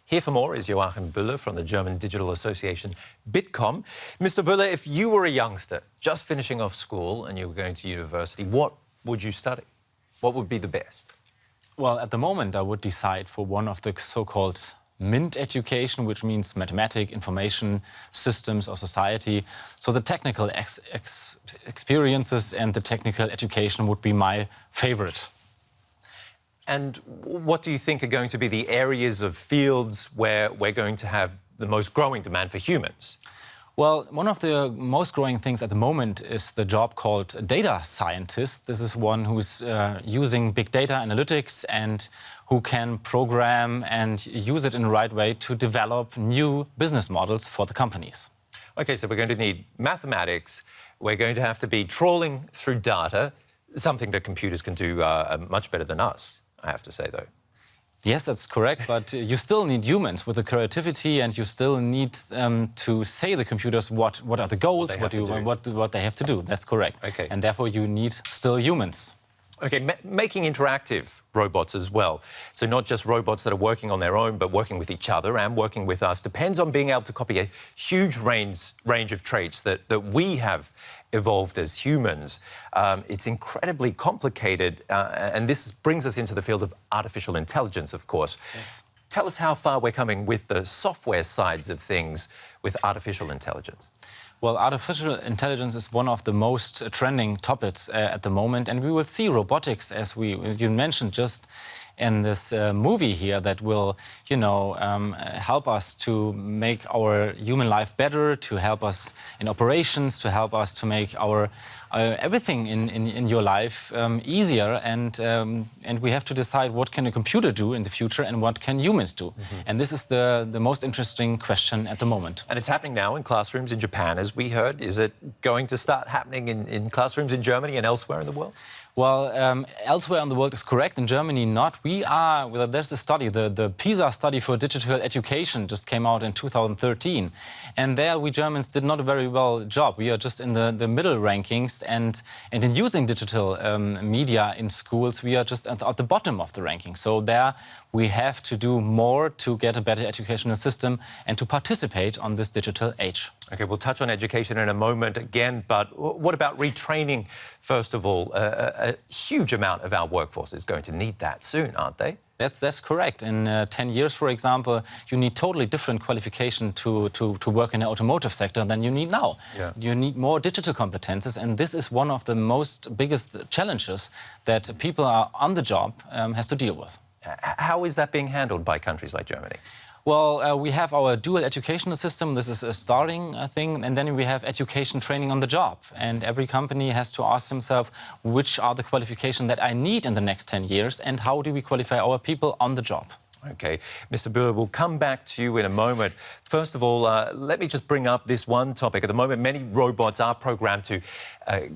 Here for more is Joachim Bühler from the German digital association Bitkom. Mr. Bühler, if you were a youngster just finishing off school and you were going to university, what would you study? What would be the best? Well, at the moment, I would decide for one of the so-called MINT education, which means mathematics, information systems or society. So the technical experiences and the technical education would be my favorite. And what do you think are going to be the areas of fields where we're going to have the most growing demand for humans? Well, one of the most growing things at the moment is the job called data scientist. This is one who's using big data analytics and who can program and use it in the right way to develop new business models for the companies. OK, so we're going to need mathematics. We're going to have to be trawling through data, something that computers can do much better than us, I have to say, though. Yes, that's correct, but you still need humans with the creativity, and you still need to say the computers what are the goals, what they have to do. That's correct. Okay. And therefore you need still humans. OK, making interactive robots as well. So not just robots that are working on their own, but working with each other and working with us depends on being able to copy a huge range of traits that we have evolved as humans. It's incredibly complicated, and this brings us into the field of artificial intelligence, of course. Yes. Tell us how far we're coming with the software sides of things with artificial intelligence. Well, artificial intelligence is one of the most trending topics at the moment, and we will see robotics, as you mentioned just in this movie here, that will, help us to make our human life better, to help us in operations, to help us to make our everything in your life easier, and we have to decide what can a computer do in the future and what can humans do. Mm-hmm. And this is the most interesting question at the moment. And it's happening now in classrooms in Japan, as we heard. Is it going to start happening in classrooms in Germany and elsewhere in the world? Well, elsewhere in the world is correct. In Germany, not. There's a study, the PISA study for digital education just came out in 2013. And there we Germans did not a very well job. We are just in the middle rankings. And in using digital media in schools, we are just at the bottom of the ranking. So there we have to do more to get a better educational system and to participate on this digital age. OK, we'll touch on education in a moment again, but what about retraining, first of all? A huge amount of our workforce is going to need that soon, aren't they? That's correct. In 10 years, for example, you need totally different qualification to work in the automotive sector than you need now. Yeah. You need more digital competences, and this is one of the biggest challenges that people are on the job has to deal with. How is that being handled by countries like Germany? Well, we have our dual educational system. This is a starting thing. And then we have education training on the job. And every company has to ask himself, which are the qualifications that I need in the next 10 years? And how do we qualify our people on the job? OK. Mr. Bühler, we'll come back to you in a moment. First of all, let me just bring up this one topic. At the moment, many robots are programmed to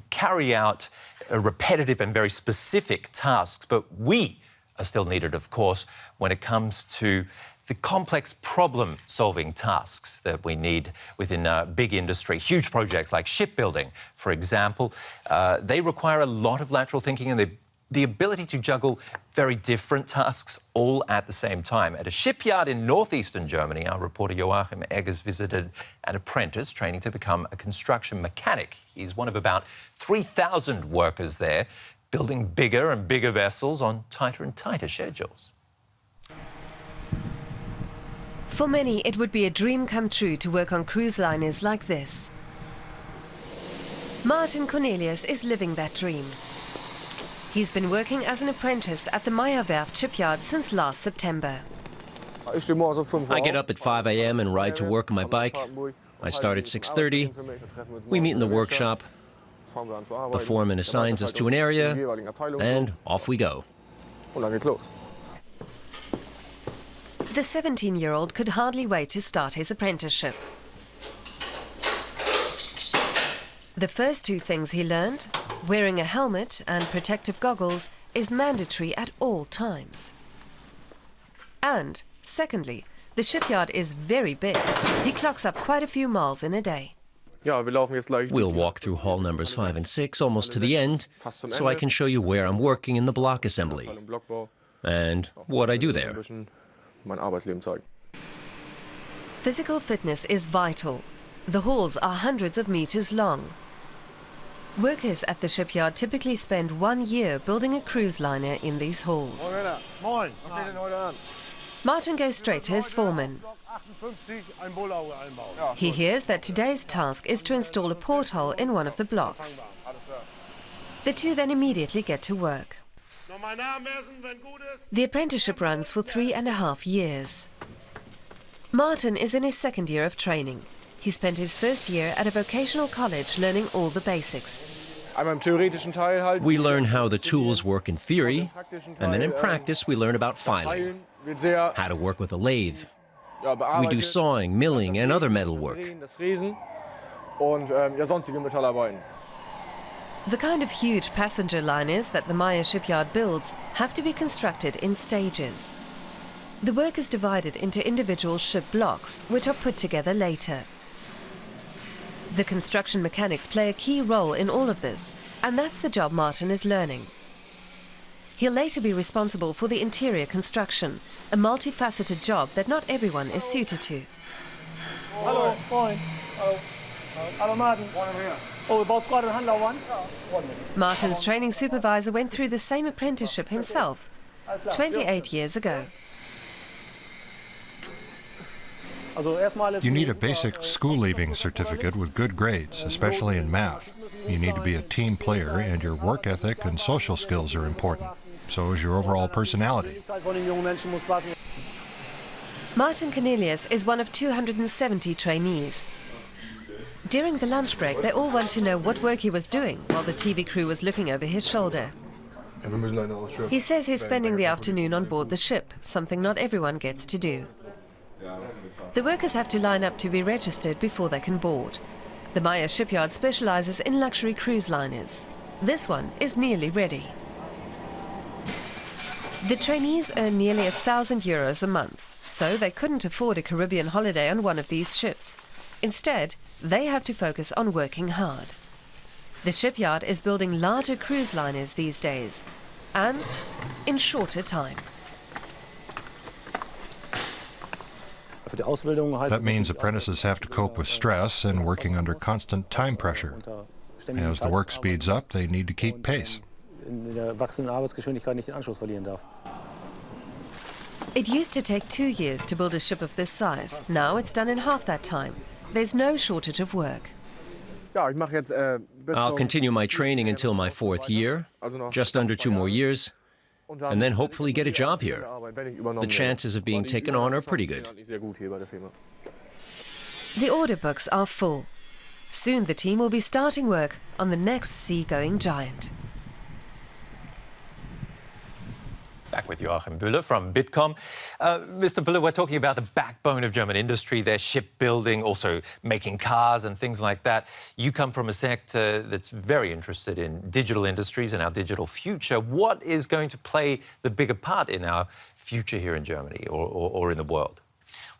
carry out repetitive and very specific tasks. But we are still needed, of course, when it comes to the complex problem-solving tasks that we need within big industry. Huge projects like shipbuilding, for example, they require a lot of lateral thinking and the ability to juggle very different tasks all at the same time. At a shipyard in northeastern Germany, our reporter Joachim Eggers visited an apprentice training to become a construction mechanic. He's one of about 3,000 workers there, building bigger and bigger vessels on tighter and tighter schedules. For many, it would be a dream come true to work on cruise liners like this. Martin Cornelius is living that dream. He's been working as an apprentice at the Meyer Werft Shipyard since last September. I get up at 5 a.m. and ride to work on my bike. I start at 6:30. We meet in the workshop. The foreman assigns us to an area, and off we go. The 17-year-old could hardly wait to start his apprenticeship. The first two things he learned, wearing a helmet and protective goggles, is mandatory at all times. And, secondly, the shipyard is very big. He clocks up quite a few miles in a day. We'll walk through hall numbers 5 and 6 almost to the end, so I can show you where I'm working in the block assembly and what I do there. Physical fitness is vital. The halls are hundreds of meters long. Workers at the shipyard typically spend 1 year building a cruise liner in these halls. Martin goes straight to his foreman. He hears that today's task is to install a porthole in one of the blocks. The two then immediately get to work. The apprenticeship runs for 3.5 years. Martin is in his second year of training. He spent his first year at a vocational college learning all the basics. We learn how the tools work in theory, and then in practice we learn about filing, how to work with a lathe. We do sawing, milling, and other metal work. The kind of huge passenger liners that the Meyer shipyard builds have to be constructed in stages. The work is divided into individual ship blocks, which are put together later. The construction mechanics play a key role in all of this, and that's the job Martin is learning. He'll later be responsible for the interior construction, a multifaceted job that not everyone is suited to. Hello. Moin. Hello. Hello, Martin. Oh, we both got a handle one? Martin's training supervisor went through the same apprenticeship himself 28 years ago. You need a basic school-leaving certificate with good grades, especially in math. You need to be a team player, and your work ethic and social skills are important. So is your overall personality. Martin Cornelius is one of 270 trainees. During the lunch break, they all want to know what work he was doing while the TV crew was looking over his shoulder. He says he's spending the afternoon on board the ship, something not everyone gets to do. The workers have to line up to be registered before they can board. The Meyer shipyard specializes in luxury cruise liners. This one is nearly ready. The trainees earn nearly €1,000 a month, so they couldn't afford a Caribbean holiday on one of these ships. Instead, they have to focus on working hard. The shipyard is building larger cruise liners these days, and in shorter time. That means apprentices have to cope with stress and working under constant time pressure. As the work speeds up, they need to keep pace. It used to take 2 years to build a ship of this size. Now it's done in half that time. There's no shortage of work. I'll continue my training until my 4th year, just under 2 more years, and then hopefully get a job here. The chances of being taken on are pretty good. The order books are full. Soon the team will be starting work on the next seagoing giant. Back with Joachim Bühler from Bitkom. Mr. Bühler, we're talking about the backbone of German industry, their shipbuilding, also making cars and things like that. You come from a sector that's very interested in digital industries and our digital future. What is going to play the bigger part in our future here in Germany or in the world?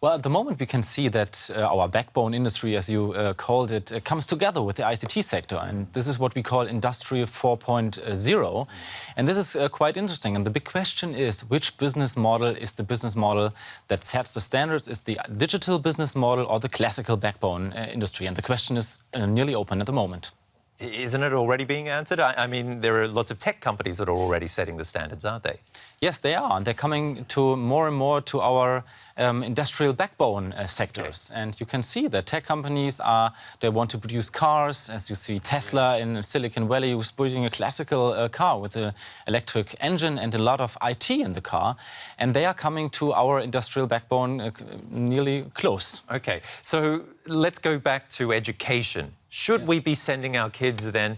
Well, at the moment we can see that our backbone industry, as you called it, comes together with the ICT sector. And this is what we call Industry 4.0. And this is quite interesting. And the big question is, which business model is the business model that sets the standards? Is the digital business model or the classical backbone industry? And the question is nearly open at the moment. Isn't it already being answered? I mean, there are lots of tech companies that are already setting the standards, aren't they? Yes, they are. And they're coming to more and more to our industrial backbone sectors. Okay. And you can see that tech companies they want to produce cars. As you see, Tesla in Silicon Valley who's building a classical car with an electric engine and a lot of IT in the car. And they are coming to our industrial backbone nearly close. OK, so let's go back to education. Should we be sending our kids then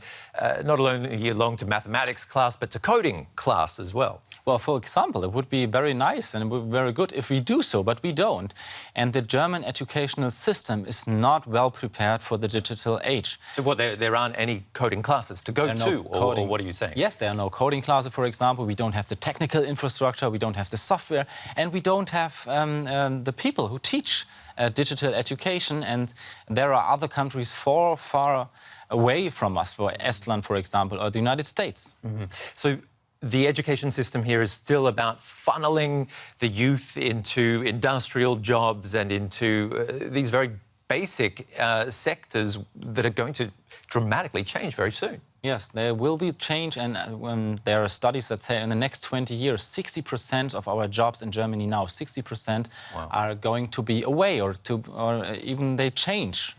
not only along to mathematics class, but to coding class as well? Well, for example, it would be very nice and it would be very good if we do so, but we don't. And the German educational system is not well prepared for the digital age. So what, there aren't any coding classes to go to, or what are you saying? Yes, there are no coding classes, for example. We don't have the technical infrastructure, we don't have the software, and we don't have the people who teach digital education. And there are other countries far away from us, for Estland, for example, or the United States. Mm-hmm. So the education system here is still about funneling the youth into industrial jobs and into these very basic sectors that are going to dramatically change very soon. Yes, there will be change, and when there are studies that say in the next 20 years, 60% of our jobs in Germany now, 60% are going to be away, or even they change.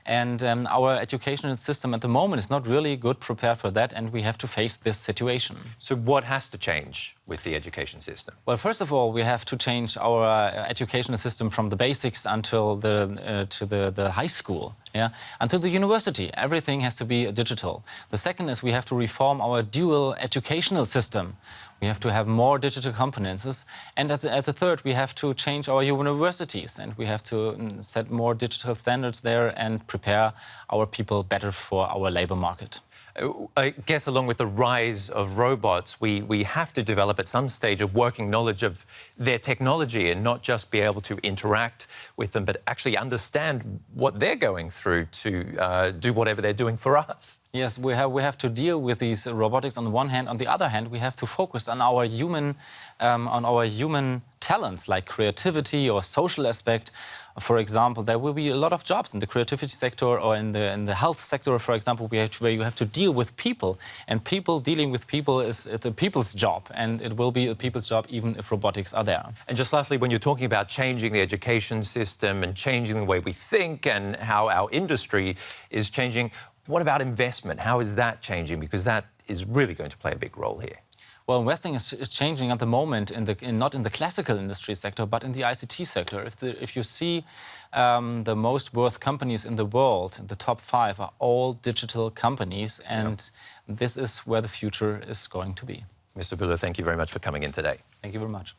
And our educational system at the moment is not really good prepared for that, and we have to face this situation. So what has to change with the education system? Well, first of all, we have to change our educational system from the basics until the high school, until the university. Everything has to be digital. The second is we have to reform our dual educational system. We have to have more digital competences. And at the third, we have to change our universities, and we have to set more digital standards there and prepare our people better for our labor market. I guess along with the rise of robots, we have to develop at some stage a working knowledge of their technology and not just be able to interact with them, but actually understand what they're going through to do whatever they're doing for us. Yes, we have to deal with these robotics on the one hand. On the other hand, we have to focus on our human talents like creativity or social aspect. For example, there will be a lot of jobs in the creativity sector or in the health sector, for example, where you have to deal with people. And dealing with people is the people's job, and it will be a people's job even if robotics are there. And just lastly, when you're talking about changing the education system and changing the way we think and how our industry is changing, what about investment? How is that changing? Because that is really going to play a big role here. Well, investing is changing at the moment, not in the classical industry sector, but in the ICT sector. If you see the most worth companies in the world, the top 5 are all digital companies, and this is where the future is going to be. Mr. Bühler, thank you very much for coming in today. Thank you very much.